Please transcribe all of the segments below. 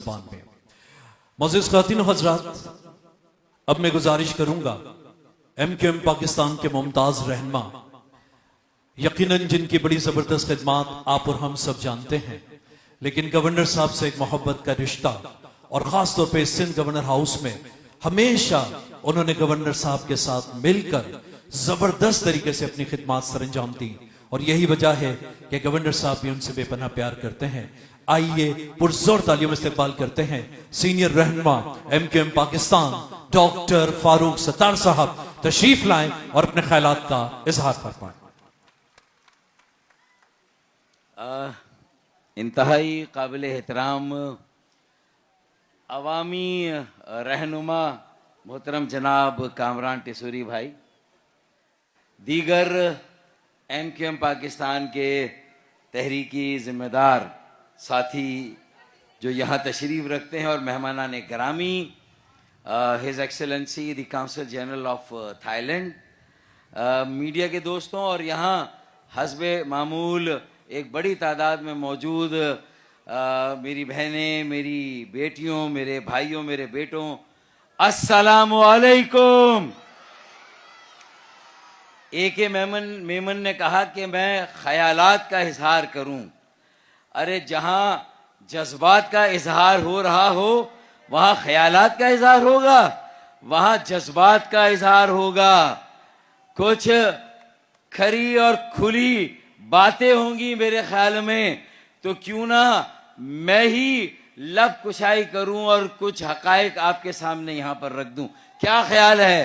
में मोअज़्ज़िज़ ख़ातिन हज़रात, अब मैं गुजारिश करूंगा MQM पाकिस्तान के मुमताज रहनुमा, यकीनन जिनकी बड़ी जबरदस्त खिदमत आप और हम सब जानते हैं, लेकिन गवर्नर साहब से एक मोहब्बत का रिश्ता और खास तौर पे सिंध गवर्नर हाउस में हमेशा उन्होंने गवर्नर साहब के साथ मिलकर जबरदस्त तरीके से अपनी खिदमत सरंजाम दी और यही वजह है कि गवर्नर साहब भी उनसे बेपनाह प्यार करते हैं। आइए पुरजोर तालियों में इस्तकबाल करते हैं सीनियर रहनुमा MQM पाकिस्तान डॉक्टर फारूक सत्तार साहब, तशरीफ लाएं और अपने ख्यालात का इजहार फरमाएं। इंतहाई काबिल एहतराम अवामी रहनुमा मोहतरम जनाब कामरान टिसूरी भाई, दीगर MQM पाकिस्तान के तहरीकी जिम्मेदार साथी जो यहाँ तशरीफ रखते हैं और मेहमानान ग्रामी, his excellency the council general of Thailand, media के दोस्तों और यहाँ हस्बे मामूल एक बड़ी तादाद में मौजूद मेरी बहनें, मेरी बेटियों, मेरे भाइयों, मेरे बेटों, अस्सलामु अलैकुम। AK मेमन ने कहा कि मैं ख्यालात का इजहार करूं। अरे जहां जज्बात का इजहार हो रहा हो वहां ख्यालात का इजहार होगा, वहां जज्बात का इजहार होगा। कुछ खरी और खुली बातें होंगी मेरे ख्याल में, तो क्यों ना मैं ही लब कुशाई करूं और कुछ हकायक आपके सामने यहां पर रख दूं। क्या ख्याल है?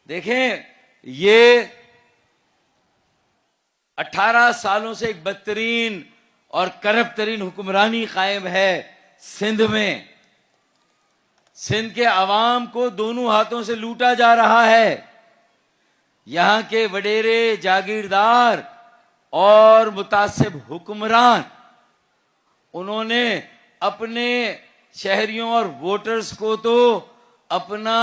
देखें, ये 18 सालों से एक बदतरीन और करप्ट तरीन हुक्मरानी कायम है सिंध में। सिंध के अवाम को दोनों हाथों से लूटा जा रहा है। यहां के वडेरे, जागीरदार और मुतासिब हुक्मरान, उन्होंने अपने शहरियों और वोटर्स को तो अपना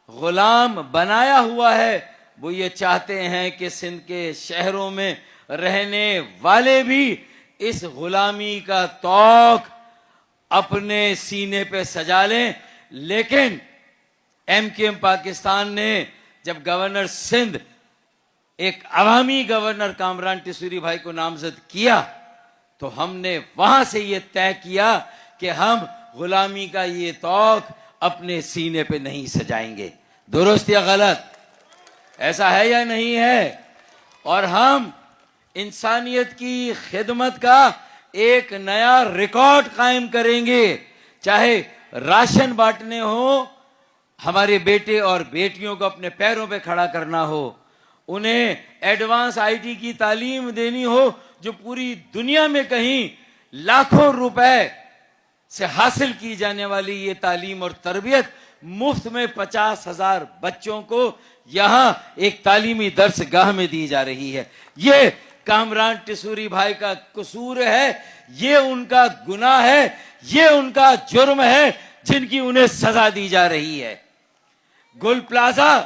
गुलाम बनाया हुआ है। वो ये चाहते हैं कि सिंध के शहरों में रहने वाले भी इस गुलामी का तौक अपने सीने पे सजा लें। लेकिन MQM पाकिस्तान ने जब गवर्नर सिंध एक अवामी गवर्नर कामरान टिसूरी भाई को नामजद किया, तो हमने वहां से ये तय किया कि हम गुलामी का ये तौक अपने सीने पे नहीं सजाएंगे। दुरुस्त या गलत? ऐसा है या नहीं है? और हम इंसानियत की खिदमत का एक नया रिकॉर्ड कायम करेंगे। चाहे राशन बांटने हो, हमारे बेटे और बेटियों को अपने पैरों पे खड़ा करना हो, उन्हें एडवांस IT की तालीम देनी हो जो पूरी दुनिया में कहीं लाखों रुपए से हासिल की जाने वाली ये तालीम और तरबियत मुफ्त में 50,000 बच्चों को यहां एक तालीमी दर्सगाह में दी जा रही है। ये कामरान टिसूरी भाई का कसूर है, ये उनका गुनाह है, ये उनका जुर्म है जिनकी उन्हें सजा दी जा रही है। गुल प्लाजा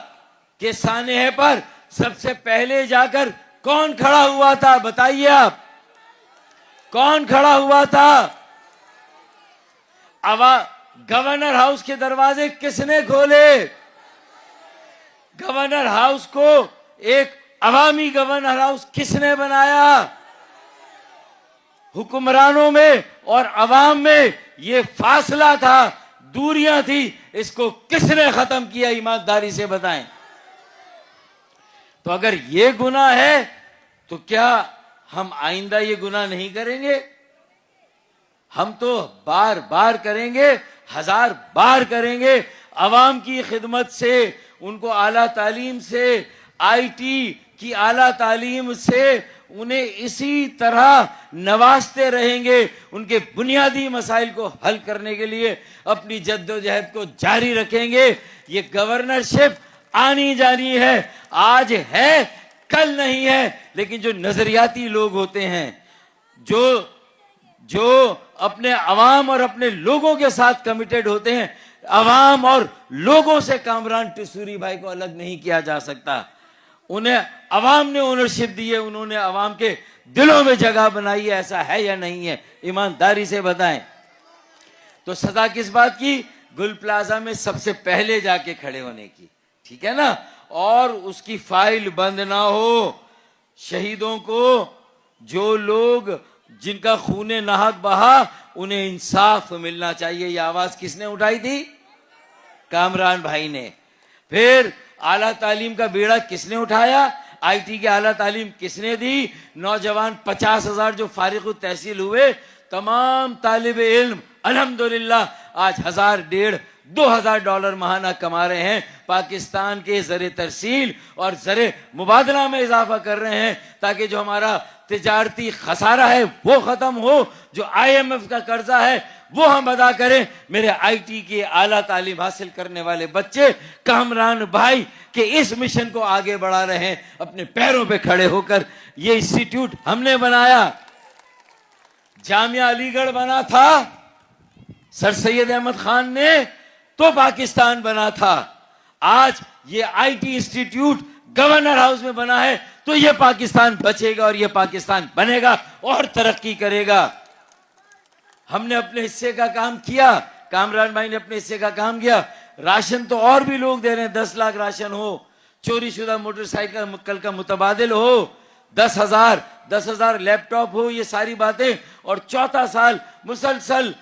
के सानहे पर सबसे पहले जाकर कौन खड़ा हुआ था? बताइए आप, कौन खड़ा हुआ था? गवर्नर हाउस के दरवाजे किसने खोले? गवर्नर हाउस को एक अवामी गवर्नर हाउस किसने बनाया? हुक्मरानों में और अवाम में ये फासला था, दूरियां थी, इसको किसने खत्म किया? ईमानदारी से बताएं। तो अगर ये गुनाह है तो क्या हम आइंदा ये गुनाह नहीं करेंगे? हम तो बार बार करेंगे, 1000 बार करेंगे। अवाम की खिदमत से, उनको आला तालीम से, IT की आला तालीम से उन्हें इसी तरह नवाजते रहेंगे। उनके बुनियादी मसाइल को हल करने के लिए अपनी जद्दोजहद को जारी रखेंगे। ये गवर्नरशिप आनी जानी है, आज है कल नहीं है। लेकिन जो नजरियाती लोग होते हैं, जो अपने अवाम और अपने लोगों के साथ कमिटेड होते हैं, अवाम और लोगों से कामरान टिसूरी भाई को अलग नहीं किया जा सकता। उन्हें अवाम ने ओनरशिप दी है, उन्होंने अवाम के दिलों में जगह बनाई है, ऐसा है या नहीं है? ईमानदारी से बताएं। तो सजा किस बात की? गुल प्लाजा में सबसे पहले जाके खड़े होने की, ठीक है ना? और उसकी फाइल बंद ना हो। शहीदों को, जो लोग जिनका खूने नाहक बहा, उन्हें इंसाफ मिलना चाहिए। ये आवाज किसने उठाई थी? कामरान भाई ने। फिर आला तालीम का बेड़ा किसने उठाया? आईटी की आला तालीम किसने दी? नौजवान 50,000 जो फारिग तहसील हुए, तमाम तालिब इल्म अल्हम्दुलिल्लाह आज 1,000, 1,500, $2,000 महाना कमा रहे हैं। पाकिस्तान के ज़रे तरसील और ज़रे मुबादला में इजाफा कर रहे हैं, ताकि जो हमारा तिजारती खसारा है वो खत्म हो, जो IMF का कर्जा है वो हम अदा करें। मेरे IT के आला तालीम हासिल करने वाले बच्चे कामरान भाई के इस मिशन को आगे बढ़ा रहे हैं, अपने पैरों पे खड़े होकर। ये इंस्टीट्यूट हमने बनाया, जामिया अलीगढ़ बना था सर सैयद अहमद खान ने, तो पाकिस्तान बना था। आज ये IT इंस्टीट्यूट गवर्नर हाउस में बना है, तो ये पाकिस्तान बचेगा और ये पाकिस्तान बनेगा और तरक्की करेगा। हमने अपने हिस्से का काम किया, कामरान भाई ने अपने हिस्से का काम किया। राशन तो और भी लोग दे रहे हैं, 10 लाख राशन हो, चोरी शुदा मोटरसाइकिल कल का मुतबादिल हो, 10,000 लैपटॉप हो, ये सारी बातें। और चौथा साल मुसलसल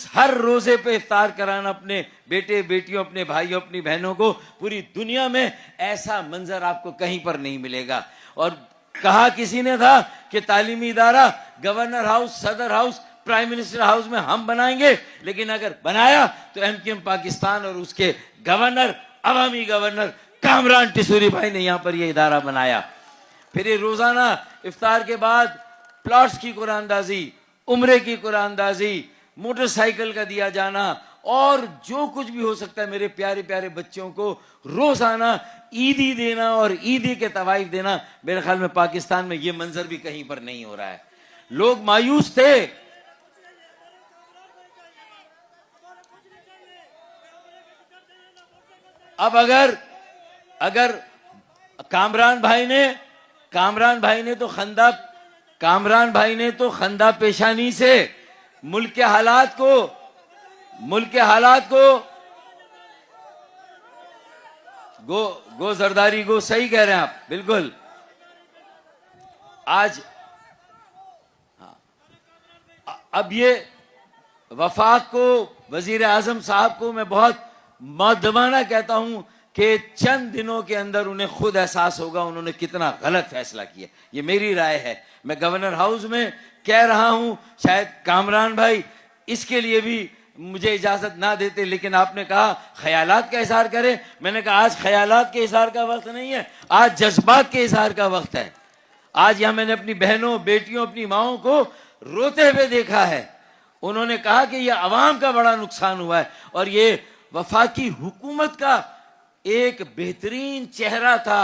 हर रोजे पे इफ्तार कराना अपने बेटे बेटियों, अपने भाइयों, अपनी बहनों को। पूरी दुनिया में ऐसा मंजर आपको कहीं पर नहीं मिलेगा। और कहा किसी ने था कि तालीमी इदारा गवर्नर हाउस, सदर हाउस, प्राइम मिनिस्टर हाउस में हम बनाएंगे, लेकिन अगर बनाया तो MKM पाकिस्तान और उसके गवर्नर, अवामी गवर्नर कामरान टिसूरी भाई ने यहां पर यह इदारा बनाया। फिर ये रोजाना इफ्तार के बाद प्लॉट्स की कुरानदाजी, उम्रे की कुरानदाजी, मोटरसाइकिल का दिया जाना, और जो कुछ भी हो सकता है मेरे प्यारे प्यारे बच्चों को रोजाना ईदी देना और ईदी के तवाइफ देना। मेरे ख्याल में पाकिस्तान में ये मंजर भी कहीं पर नहीं हो रहा है। लोग मायूस थे। अब अगर कामरान भाई ने तो खंदा पेशानी से मुल्क के हालात को गो जरदारी गो, सही कह रहे हैं आप, बिल्कुल। आज अब ये वफाक को, वजीर आजम साहब को मैं बहुत मौदमाना कहता हूं कि चंद दिनों के अंदर उन्हें खुद एहसास होगा उन्होंने कितना गलत फैसला किया। ये मेरी राय है, मैं गवर्नर हाउस में कह रहा हूं। शायद कामरान भाई इसके लिए भी मुझे इजाजत ना देते, लेकिन आपने कहा ख्यालात का इजहार करें। मैंने कहा आज ख्यालात के इजहार का वक्त नहीं है, आज जज्बात के इजहार का वक्त है। आज यहां मैंने अपनी बहनों, बेटियों, अपनी माओं को रोते हुए देखा है। उन्होंने कहा कि यह अवाम का बड़ा नुकसान हुआ है, और ये वफाकी हुकूमत का एक बेहतरीन चेहरा था।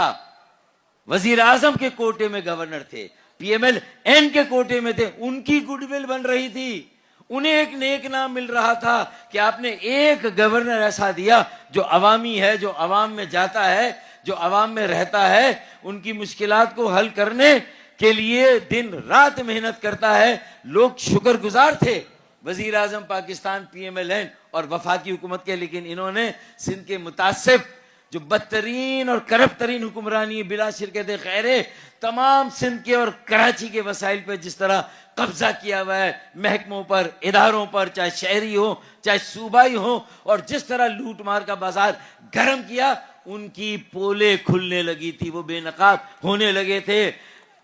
वजीर आजम के कोटे में गवर्नर थे, PMLN के कोटे में थे, उनकी गुडविल बन रही थी, उन्हें एक नेक नाम मिल रहा था कि आपने एक गवर्नर ऐसा दिया जो अवामी है, जो अवाम में जाता है, जो अवाम में रहता है, उनकी मुश्किलात को हल करने के लिए दिन रात मेहनत करता है। लोग शुक्रगुजार थे वजीर आजम पाकिस्तान, PMLN और वफाकी हुकूमत के, लेकिन इन्होंने सिंध के मुतासिब जो बदतरीन और करप्ट तरीन हुक्मरानी बिला शिरकत खैरे, तमाम सिंध के और कराची के वसाइल पर जिस तरह कब्जा किया हुआ है, महकमों पर, इदारों पर, चाहे शहरी हो चाहे सूबाई हो, और जिस तरह लूट मार का बाजार गर्म किया, उनकी पोले खुलने लगी थी, वो बेनकाब होने लगे थे।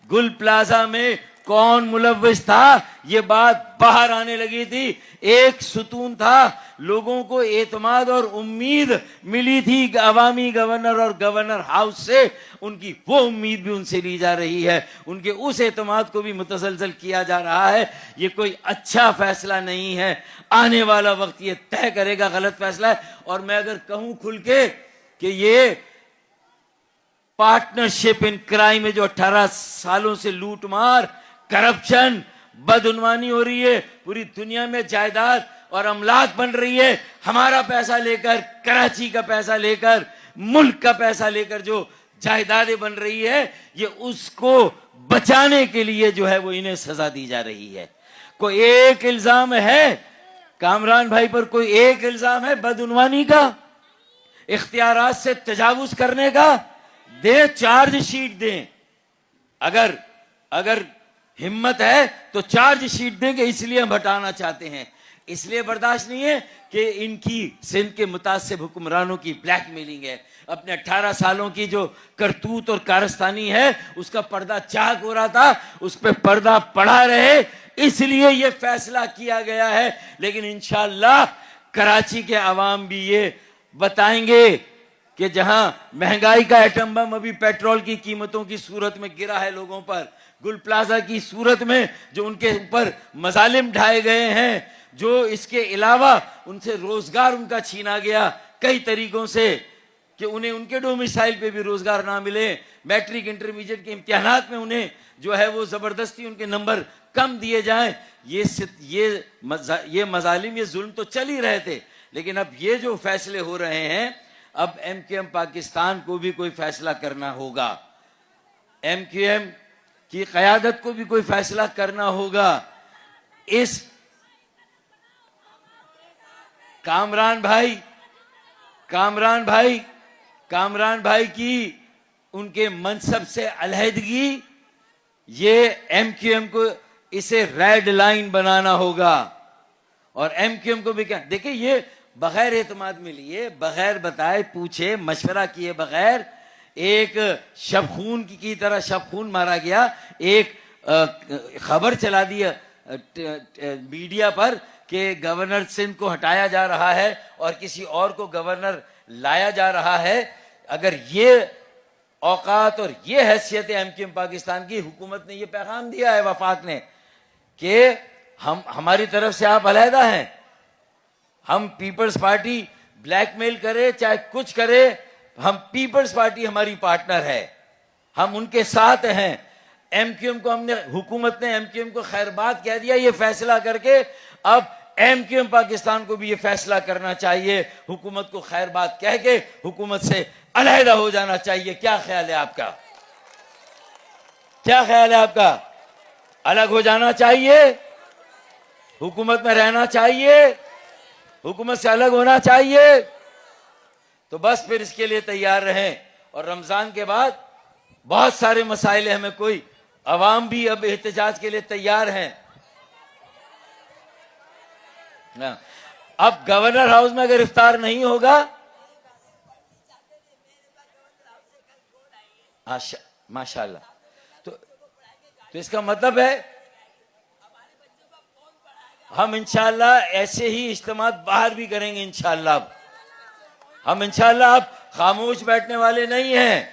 गुल प्लाजा में कौन मुलव्विस था, ये बात बाहर आने लगी थी। एक सुतून था, लोगों को एतमाद और उम्मीद मिली थी अवामी गवर्नर और गवर्नर हाउस से, उनकी वो उम्मीद भी उनसे ली जा रही है, उनके उस एतमाद को भी मुतसलसल किया जा रहा है। ये कोई अच्छा फैसला नहीं है, आने वाला वक्त ये तय करेगा गलत फैसला है। और मैं अगर कहूं खुल के कि ये पार्टनरशिप इन क्राइम में जो 18 सालों से लूट मार, करप्शन, बदउनवानी हो रही है, पूरी दुनिया में जायदाद और अमलाक बन रही है, हमारा पैसा लेकर, कराची का पैसा लेकर, मुल्क का पैसा लेकर जो जायदादें बन रही है, ये उसको बचाने के लिए जो है वो इन्हें सजा दी जा रही है। कोई एक इल्जाम है कामरान भाई पर, कोई एक इल्जाम है बदउनवानी का, इख्तियारात से तजावुज करने का, दे चार्जशीट दें। अगर हिम्मत है तो चार्जशीट देंगे, इसलिए हम हटाना चाहते हैं। इसलिए बर्दाश्त नहीं है कि इनकी सिंध के मुतासिब हुक्मरानों की ब्लैकमेलिंग है। अपने 18 सालों की जो करतूत और कारस्तानी है उसका पर्दा चाक हो रहा था, उस पर पर्दा पड़ा रहे, इसलिए यह फैसला किया गया है। लेकिन इंशाअल्लाह कराची के अवाम भी ये बताएंगे कि जहां महंगाई का एटम बम अभी पेट्रोल की कीमतों की सूरत में गिरा है लोगों पर, गुल प्लाजा की सूरत में जो उनके ऊपर मजालिम ढाए गए हैं, जो इसके अलावा उनसे रोजगार उनका छीना गया कई तरीकों से कि उन्हें उनके डोमिसाइल पे भी रोजगार ना मिले, मैट्रिक इंटरमीडिएट के इम्तिहानात में उन्हें जो है वो जबरदस्ती उनके नंबर कम दिए जाएं, ये मजालिम, ये जुल्म तो चल ही रहे थे। लेकिन अब ये जो फैसले हो रहे हैं, अब एमक्यूएम पाकिस्तान को भी कोई फैसला करना होगा, एमक्यूएम की क़यादत को भी कोई फैसला करना होगा। इस कामरान भाई की उनके मनसब से अलहदगी, ये एमक्यूएम को इसे रेड लाइन बनाना होगा। और एमक्यूएम को भी क्या, देखिए ये बगैर एतमाद में लिए, बगैर बताए पूछे मशवरा किए बगैर एक शबखून की तरह शबखून मारा गया। एक खबर चला दी मीडिया पर कि गवर्नर सिंध को हटाया जा रहा है और किसी और को गवर्नर लाया जा रहा है। अगर ये औकात और ये हैसियत है एमक्यूएम पाकिस्तान की, हुकूमत ने ये पैगाम दिया है वफाक ने कि हमारी तरफ से आप अलहदा हैं, हम पीपल्स पार्टी ब्लैकमेल करे चाहे कुछ करे, हम पीपल्स पार्टी हमारी पार्टनर है, हम उनके साथ हैं। एमक्यूएम को हुकूमत ने एमक्यूएम को खैरबाद कह दिया ये फैसला करके, अब एमक्यूएम पाकिस्तान को भी ये फैसला करना चाहिए, हुकूमत को खैरबाद कह के हुकूमत से अलहदा हो जाना चाहिए। क्या ख्याल है आपका? क्या ख्याल है आपका? अलग हो जाना चाहिए, हुकूमत में रहना चाहिए, हुकूमत से अलग होना चाहिए? तो बस फिर इसके लिए तैयार रहें। और रमजान के बाद बहुत सारे मसाइल हमें, कोई अवाम भी अब एहतजाज के लिए तैयार हैं। अब गवर्नर हाउस में अगर इफ्तार नहीं होगा, माशाल्लाह, तो इसका मतलब है हम इंशाअल्लाह ऐसे ही इज्तिमा बाहर भी करेंगे इंशाअल्लाह। हम इंशाअल्लाह अब खामोश बैठने वाले नहीं हैं।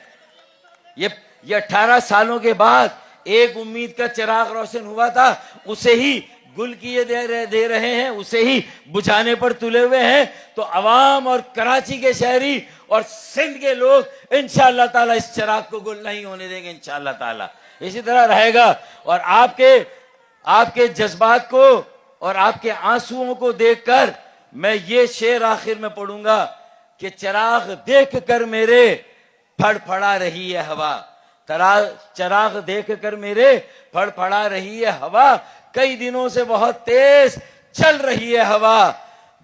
ये 18 सालों के बाद एक उम्मीद का चिराग रोशन हुआ था, उसे ही गुल किए दे रहे हैं, उसे ही बुझाने पर तुले हुए हैं। तो अवाम और कराची के शहरी और सिंध के लोग इंशाअल्लाह ताला इस चिराग को गुल नहीं होने देंगे इंशाअल्लाह ताला। इसी तरह रहेगा। और आपके जज्बात को और आपके आंसुओं को देखकर मैं ये शेर आखिर में पढ़ूंगा कि चिराग देख कर मेरे फड़फड़ा रही है हवा, चिराग देख कर मेरे फड़फड़ा रही है हवा, कई दिनों से बहुत तेज चल रही है हवा,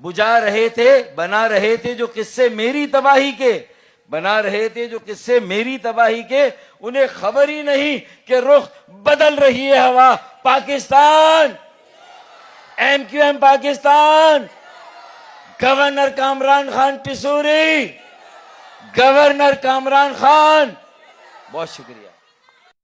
बुझा रहे थे बना रहे थे जो किस्से मेरी तबाही के, बना रहे थे जो किस्से मेरी तबाही के, उन्हें खबर ही नहीं कि रुख बदल रही है हवा। Pakistan, MQM Pakistan, governor Kamran Khan Tessori, governor Kamran Khan, बहुत शुक्रिया।